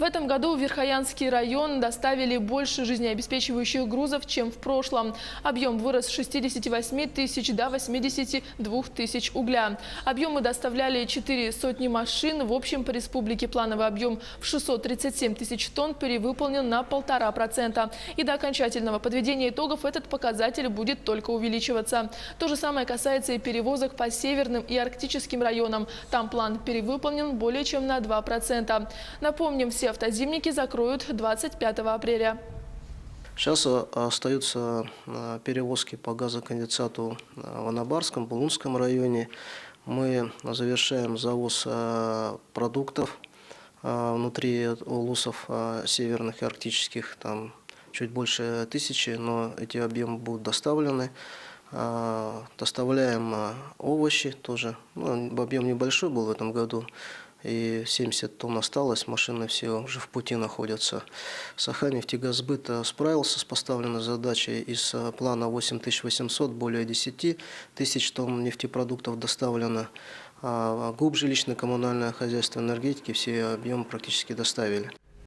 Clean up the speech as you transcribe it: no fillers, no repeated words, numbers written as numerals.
В этом году в Верхоянский район доставили больше жизнеобеспечивающих грузов, чем в прошлом. Объем вырос с 68 тысяч до 82 тысяч угля. Объемы доставляли 4 сотни машин. В общем, по республике плановый объем в 637 тысяч тонн перевыполнен на 1,5%. И до окончательного подведения итогов этот показатель будет только увеличиваться. То же самое касается и перевозок по северным и арктическим районам. Там план перевыполнен более чем на 2%. Напомним, все автозимники закроют 25 апреля. Сейчас остаются перевозки по газоконденсату в Анабарском, Булунском районе. Мы завершаем завоз продуктов внутри улусов северных и арктических, там чуть больше 1000, но эти объемы будут доставлены. Доставляем овощи тоже. Объем небольшой был в этом году. И 70 тонн осталось, машины все уже в пути находятся. Саханнефтегазсбыт справился с поставленной задачей. Из плана 8800 более 10 тысяч тонн нефтепродуктов доставлено. ГУП, жилищно-коммунальное хозяйство, энергетики все объемы практически доставили.